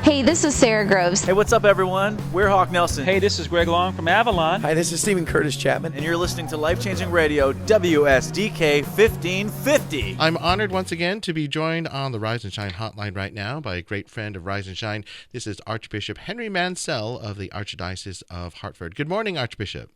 Hey, this is Sarah Groves. Hey, what's up, everyone? We're Hawk Nelson. Hey, this is Greg Long from Avalon. Hi, this is Stephen Curtis Chapman. And you're listening to Life-Changing Radio, WSDK 1550. I'm honored once again to be joined on the Rise and Shine hotline right now by a great friend of Rise and Shine. This is Archbishop Henry Mansell of the Archdiocese of Hartford. Good morning, Archbishop.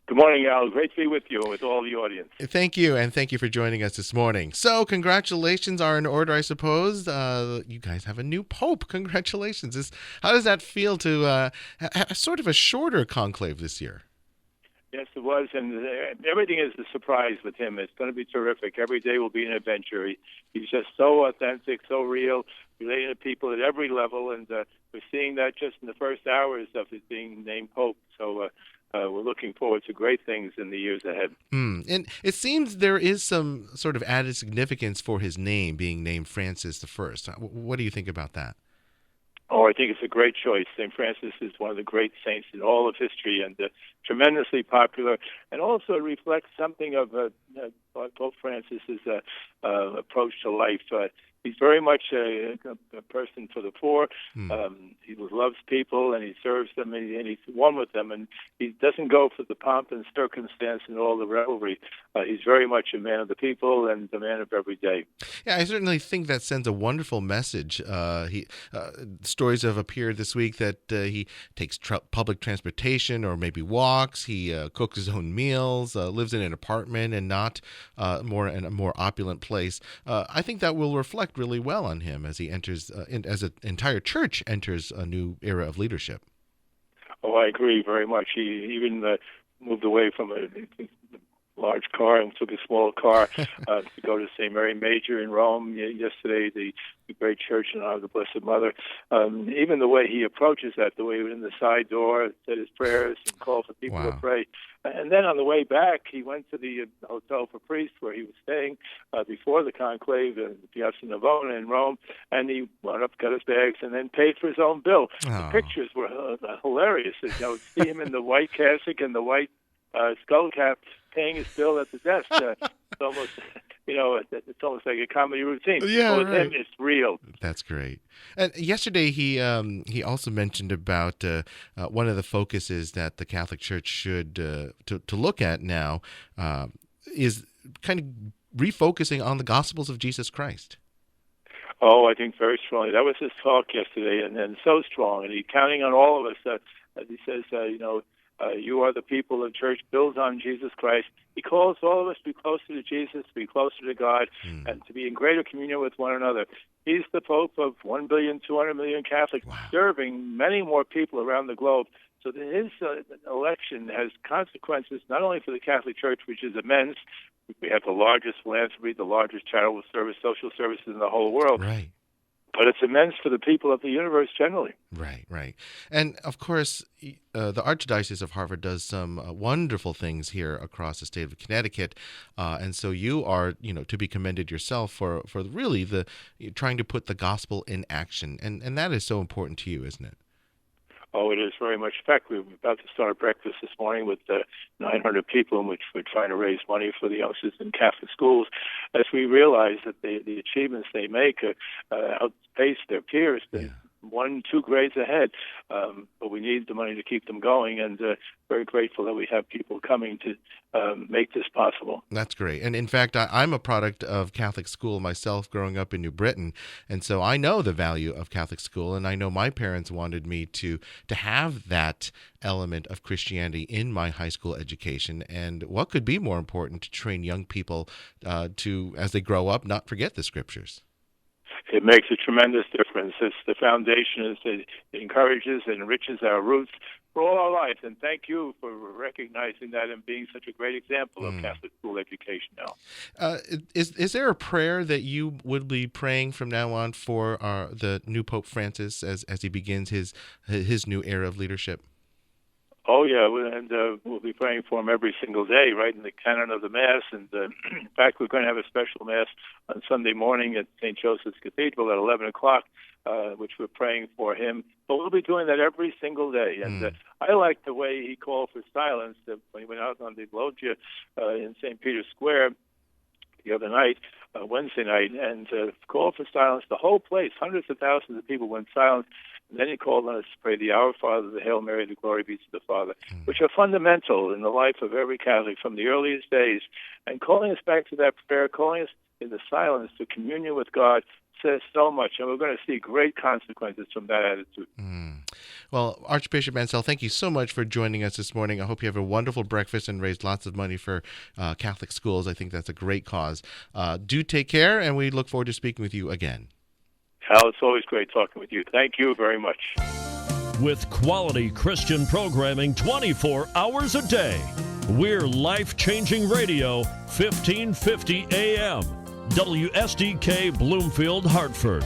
Good morning, Al. Great to be with you and with all the audience. Thank you, and thank you for joining us this morning. So, congratulations are in order, I suppose. You guys have a new pope. Congratulations. How does that feel to have sort of a shorter conclave this year? Yes, it was, and everything is a surprise with him. It's going to be terrific. Every day will be an adventure. He's just so authentic, so real, relating to people at every level, and we're seeing that just in the first hours of his being named pope. So we're looking forward to great things in the years ahead. And it seems there is some sort of added significance for his name being named Francis I. What do you think about that? Oh, I think it's a great choice. St. Francis is one of the great saints in all of history and tremendously popular, and also reflects something of Pope Francis's approach to life. He's very much a person for the poor. He loves people, and he serves them, and he's one with them. And he doesn't go for the pomp and circumstance and all the revelry. He's very much a man of the people and a man of every day. Yeah, I certainly think that sends a wonderful message. Stories have appeared this week that he takes public transportation or maybe walks. He cooks his own meals, lives in an apartment and not in a more opulent place. I think that will reflect really well on him as he enters, as an entire church enters a new era of leadership. Oh, I agree very much. He even moved away from a large car and took a small car to go to St. Mary Major in Rome yesterday, the great church in honor of the Blessed Mother. Even the way he approaches that, the way he went in the side door, said his prayers, and called for people to pray. And then on the way back, he went to the Hotel for Priests where he was staying before the conclave in Piazza Navona in Rome, and he went up, got his bags, and then paid for his own bill. The pictures were hilarious. See him in the white cassock and the white skull cap, paying his bill at the desk. It's almost, it's almost like a comedy routine. Yeah, with him, it's real. That's great. And yesterday, he also mentioned about one of the focuses that the Catholic Church should to look at now is kind of refocusing on the Gospels of Jesus Christ. Oh, I think very strongly. That was his talk yesterday, and so strong. And he's counting on all of us. As he says, you are the people the church builds on Jesus Christ. He calls all of us to be closer to Jesus, to be closer to God, and to be in greater communion with one another. He's the Pope of 1,200,000,000 Catholics, serving many more people around the globe. So his election has consequences not only for the Catholic Church, which is immense. We have the largest philanthropy, the largest charitable service, social services in the whole world. Right. But it's immense for the people of the universe generally. Right. And, of course, the Archdiocese of Hartford does some wonderful things here across the state of Connecticut. And so you are, to be commended yourself for really trying to put the gospel in action. And that is so important to you, isn't it? Oh, it is very much. In fact, we're about to start a breakfast this morning with 900 people in which we're trying to raise money for the youngsters in Catholic schools, as we realize that the achievements they make outpace their peers. 1-2 grades ahead, but we need the money to keep them going, and very grateful that we have people coming to make this possible. That's great. And in fact, I'm a product of Catholic school myself growing up in New Britain, and so I know the value of Catholic school, and I know my parents wanted me to have that element of Christianity in my high school education, and what could be more important to train young people to, as they grow up, not forget the scriptures. It makes a tremendous difference. It's the foundation. It encourages and enriches our roots for all our lives. And thank you for recognizing that and being such a great example of Catholic school education now. Is there a prayer that you would be praying from now on for the new Pope Francis as he begins his new era of leadership? Oh, yeah, and we'll be praying for him every single day, right in the canon of the Mass. And in fact, we're going to have a special Mass on Sunday morning at St. Joseph's Cathedral at 11 o'clock, which we're praying for him. But we'll be doing that every single day. And I like the way he called for silence when he went out on the loggia in St. Peter's Square the other night. Wednesday night, and called for silence. The whole place, hundreds of thousands of people went silent. And then he called on us to pray the Our Father, the Hail Mary, the Glory be to the Father, which are fundamental in the life of every Catholic from the earliest days. And calling us back to that prayer, calling us in the silence to communion with God says so much, and we're going to see great consequences from that attitude. Well, Archbishop Mansell, thank you so much for joining us this morning. I hope you have a wonderful breakfast and raise lots of money for Catholic schools. I think that's a great cause. Do take care, and we look forward to speaking with you again. Hal, it's always great talking with you. Thank you very much. With quality Christian programming 24 hours a day, we're Life-Changing Radio, 1550 AM, WSDK Bloomfield, Hartford.